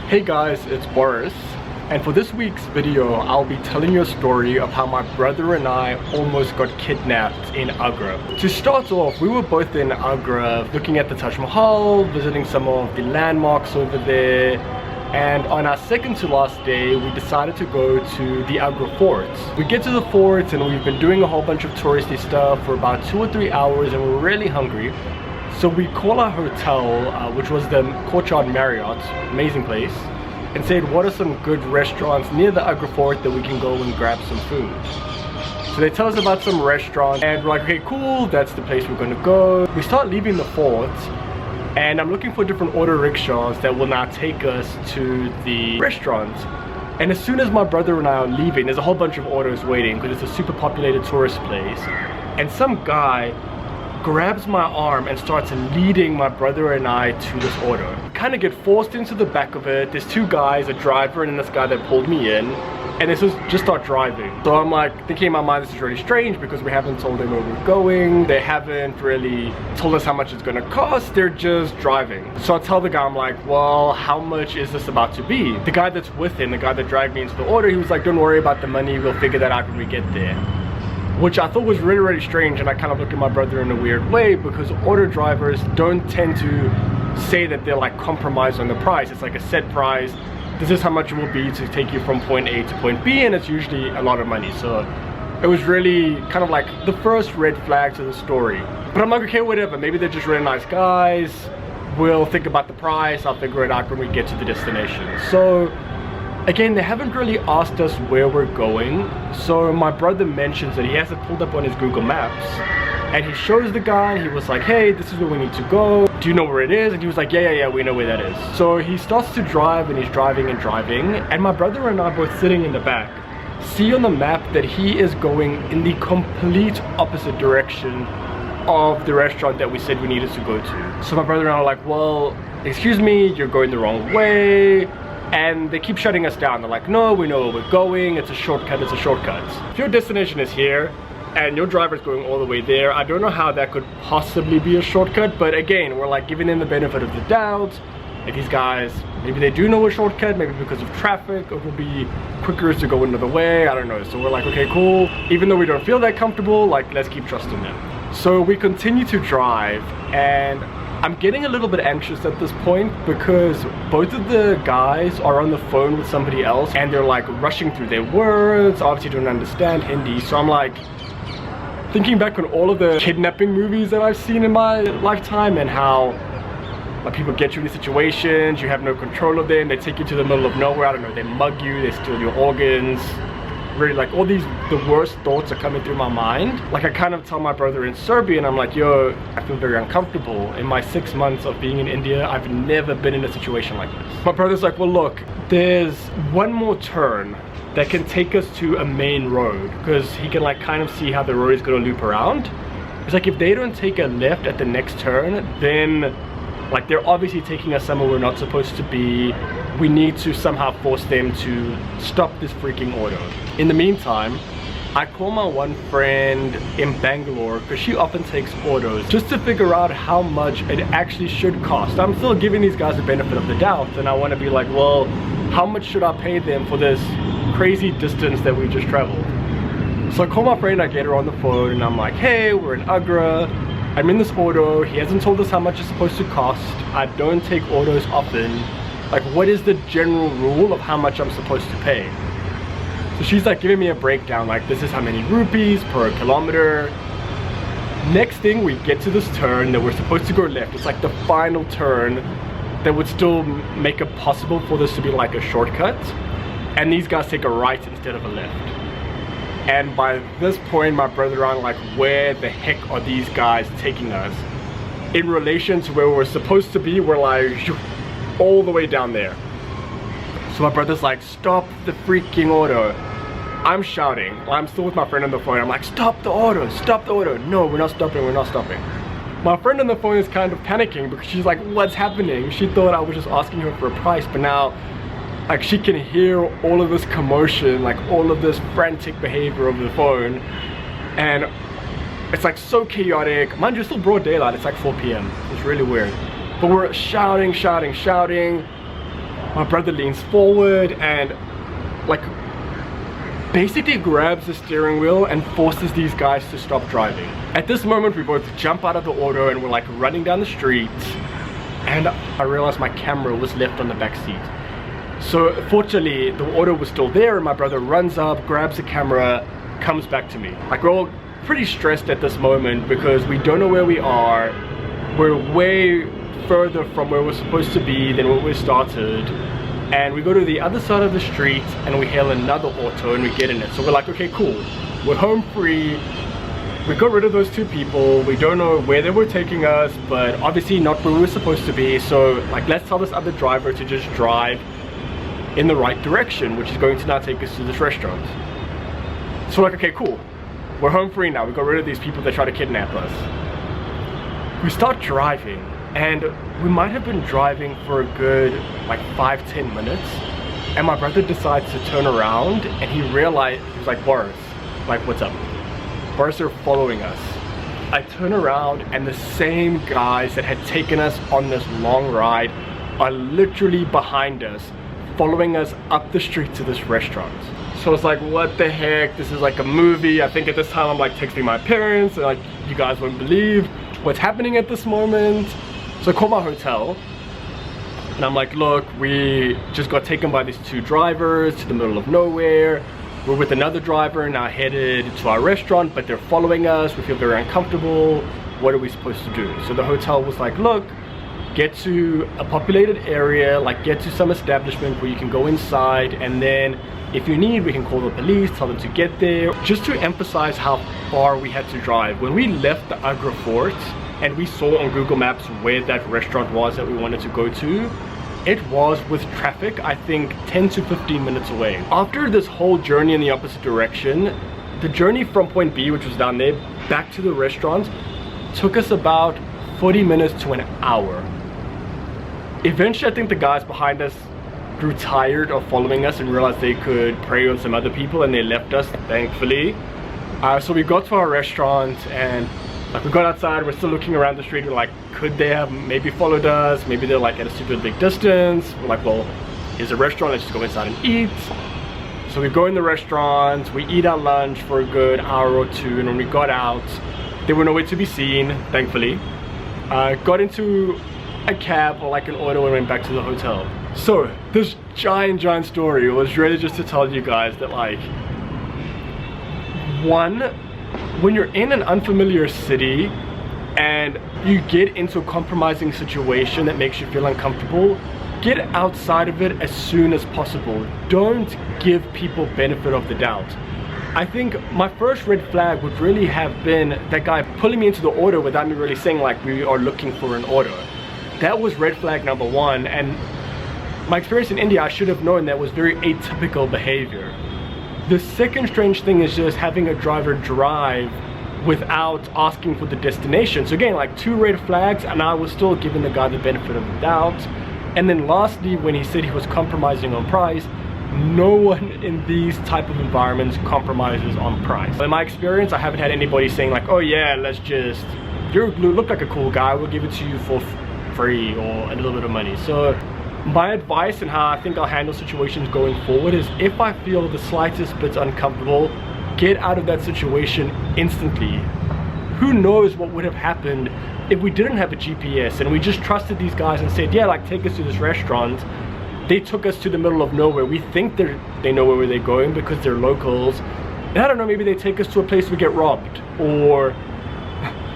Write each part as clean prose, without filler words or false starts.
Hey guys, it's Boris, and for this week's video I'll be telling you a story of how my brother and I almost got kidnapped in Agra. To start off, we were both in Agra looking at the Taj Mahal, visiting some of the landmarks over there, and on our second to last day we decided to go to the Agra fort. We get to the fort and we've been doing a whole bunch of touristy stuff for about 2 or 3 hours and we're really hungry. So we call our hotel, which was the Courtyard Marriott, amazing place, and said what are some good restaurants near the Agra fort that we can go and grab some food. So they tell us about some restaurants and we're like, okay cool, that's the place we're gonna go. We start leaving the fort and I'm looking for different auto rickshaws that will now take us to the restaurant. And as soon as my brother and I are leaving, there's a whole bunch of autos waiting because it's a super populated tourist place, and some guy grabs my arm and starts leading my brother and I to this auto. Kind of get forced into the back of it. There's two guys, a driver and this guy that pulled me in, and they just start driving. So I'm like thinking in my mind, this is really strange because we haven't told them where we're going. They haven't really told us how much it's gonna cost. They're just driving. So I tell the guy, I'm like, well, how much is this about to be? The guy that's with him, the guy that dragged me into the auto, he was like, don't worry about the money, we'll figure that out when we get there. Which I thought was really strange, and I kind of looked at my brother in a weird way because auto drivers don't tend to say that they're like compromised on the price. It's like a set price. This is how much it will be to take you from point A to point B, and it's usually a lot of money. So it was really kind of like the first red flag to the story. But I'm like, okay, whatever, maybe they're just really nice guys. We'll think about the price, I'll figure it out when we get to the destination. So again, they haven't really asked us where we're going. So my brother mentions that he has it pulled up on his Google Maps, and he shows the guy and he was like, hey, this is where we need to go, do you know where it is? And he was like, yeah, we know where that is. So he starts to drive and he's driving, and my brother and I, both sitting in the back, see on the map that he is going in the complete opposite direction of the restaurant that we said we needed to go to. So my brother and I are like, well, excuse me, you're going the wrong way. And they keep shutting us down. They're like, no, we know where we're going, it's a shortcut, it's a shortcut. If your destination is here and your driver's going all the way there, I don't know how that could possibly be a shortcut, but again, we're like giving them the benefit of the doubt. Like, these guys, maybe they do know a shortcut, maybe because of traffic, it will be quicker to go another way, I don't know. So we're like, okay, cool. Even though we don't feel that comfortable, like, let's keep trusting them. So we continue to drive, and I'm getting a little bit anxious at this point because both of the guys are on the phone with somebody else and they're like rushing through their words, obviously don't understand Hindi. So I'm like thinking back on all of the kidnapping movies that I've seen in my lifetime and how like people get you in these situations, you have no control of them, they take you to the middle of nowhere, I don't know, they mug you, they steal your organs. Really, like, all these, the worst thoughts are coming through my mind. Like, I kind of tell my brother in Serbia, and I'm like, yo, I feel very uncomfortable. In my 6 months of being in India, I've never been in a situation like this. My brother's like, well, look, there's one more turn that can take us to a main road, because he can like kind of see how the road is going to loop around. It's like, if they don't take a left at the next turn, then like they're obviously taking us somewhere we're not supposed to be. We need to somehow force them to stop this freaking auto. In the meantime, I call my one friend in Bangalore because she often takes autos just to figure out how much it actually should cost. I'm still giving these guys the benefit of the doubt, and I want to be like, well, how much should I pay them for this crazy distance that we just traveled? So I call my friend, I get her on the phone, and I'm like, hey, we're in Agra. I'm in this auto. He hasn't told us how much it's supposed to cost. I don't take autos often. Like, what is the general rule of how much I'm supposed to pay? So she's like giving me a breakdown, like this is how many rupees per kilometer. Next thing, we get to this turn that we're supposed to go left. It's like the final turn that would still make it possible for this to be like a shortcut. And these guys take a right instead of a left. And by this point, my brother and I are like, where the heck are these guys taking us? In relation to where we're supposed to be, we're like all the way down there. So my brother's like, stop the freaking auto. I'm shouting. I'm still with my friend on the phone. I'm like, stop the auto, stop the auto. No, we're not stopping, we're not stopping. My friend on the phone is kind of panicking because she's like, what's happening? She thought I was just asking her for a price, but now like she can hear all of this commotion, like all of this frantic behavior over the phone, and it's like so chaotic. Mind you, it's still broad daylight. It's like 4 p.m. It's really weird, but we're shouting. my brother leans forward and like basically grabs the steering wheel and forces these guys to stop driving. At this moment, we both jump out of the auto and we're like running down the street, and I realized my camera was left on the back seat. So fortunately, the auto was still there, and my brother runs up, grabs the camera, comes back to me. Like, we're all pretty stressed at this moment because we don't know where we are. We're way further from where we're supposed to be than where we started. And we go to the other side of the street and we hail another auto and we get in it. So we're like, okay, cool. We're home free. We got rid of those two people. We don't know where they were taking us, but obviously not where we were supposed to be. So like, let's tell this other driver to just drive in the right direction, which is going to now take us to this restaurant. So we're like, okay, cool. We're home free now. We got rid of these people that try to kidnap us. We start driving, and we might have been driving for a good like 5-10 minutes, and my brother decides to turn around and he realized, he was like, Boris, like, what's up? Boris, are following us. I turn around and the same guys that had taken us on this long ride are literally behind us, following us up the street to this restaurant. So it's like, what the heck? This is like a movie. I think at this time I'm like texting my parents, and like, you guys won't believe what's happening at this moment. So I call my hotel and I'm like, look, we just got taken by these two drivers to the middle of nowhere. We're with another driver now headed to our restaurant, but they're following us. We feel very uncomfortable. What are we supposed to do? So the hotel was like, look, get to a populated area, like get to some establishment where you can go inside, and then if you need, we can call the police, tell them to get there. Just to emphasize how far we had to drive. When we left the Agra fort and we saw on Google Maps where that restaurant was that we wanted to go to, it was, with traffic, I think 10 to 15 minutes away. After this whole journey in the opposite direction, the journey from point B, which was down there, back to the restaurant took us about 40 minutes to an hour. Eventually, I think the guys behind us grew tired of following us and realized they could prey on some other people, and they left us, thankfully. So we got to our restaurant and like, we got outside, we're still looking around the street. We're like, could they have maybe followed us? Maybe they're like at a super big distance. We're like, well, here's a restaurant, let's just go inside and eat. So we go in the restaurant, we eat our lunch for a good hour or two, and when we got out, they were nowhere to be seen, thankfully. Got into a cab or like an auto and went back to the hotel. So this giant story was really just to tell you guys that, like, one, when you're in an unfamiliar city and you get into a compromising situation that makes you feel uncomfortable, get outside of it as soon as possible. Don't give people benefit of the doubt. I think my first red flag would really have been that guy pulling me into the auto without me really saying like, we are looking for an auto. That was red flag number one, and my experience in India, I should have known that was very atypical behavior. The second strange thing is just having a driver drive without asking for the destination. So again, like 2 red flags, and I was still giving the guy the benefit of the doubt. And then lastly, when he said he was compromising on price, no one in these type of environments compromises on price. In my experience, I haven't had anybody saying like, oh yeah, let's just, you look like a cool guy, we'll give it to you for free or a little bit of money. So my advice and how I think I'll handle situations going forward is, if I feel the slightest bit uncomfortable, get out of that situation instantly. Who knows what would have happened if we didn't have a GPS and we just trusted these guys and said, yeah, like, take us to this restaurant. They took us to the middle of nowhere. We think they know where they're going because they're locals. And I don't know, maybe they take us to a place we get robbed. Or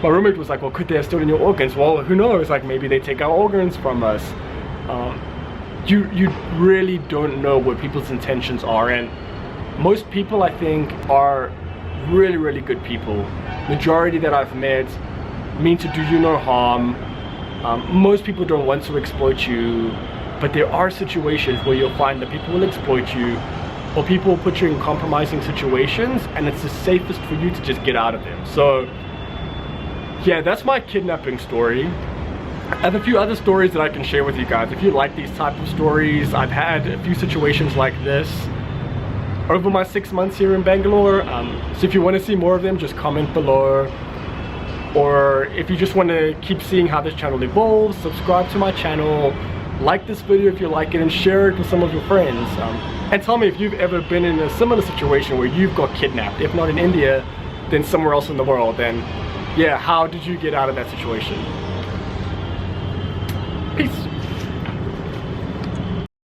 my roommate was like, well, could they have stolen your organs? Well, who knows? Like, maybe they take our organs from us. You really don't know what people's intentions are, and most people, I think, are really good people. Majority that I've met mean to do you no harm. Most people don't want to exploit you, but there are situations where you'll find that people will exploit you, or people will put you in compromising situations, and it's the safest for you to just get out of them. So yeah, that's my kidnapping story. I have a few other stories that I can share with you guys. If you like these type of stories, I've had a few situations like this over my 6 months here in Bangalore. So if you want to see more of them, just comment below. Or if you just want to keep seeing how this channel evolves, subscribe to my channel. like this video if you like it, and share it with some of your friends. And tell me if you've ever been in a similar situation where you've got kidnapped. If not in India, then somewhere else in the world. And yeah, how did you get out of that situation?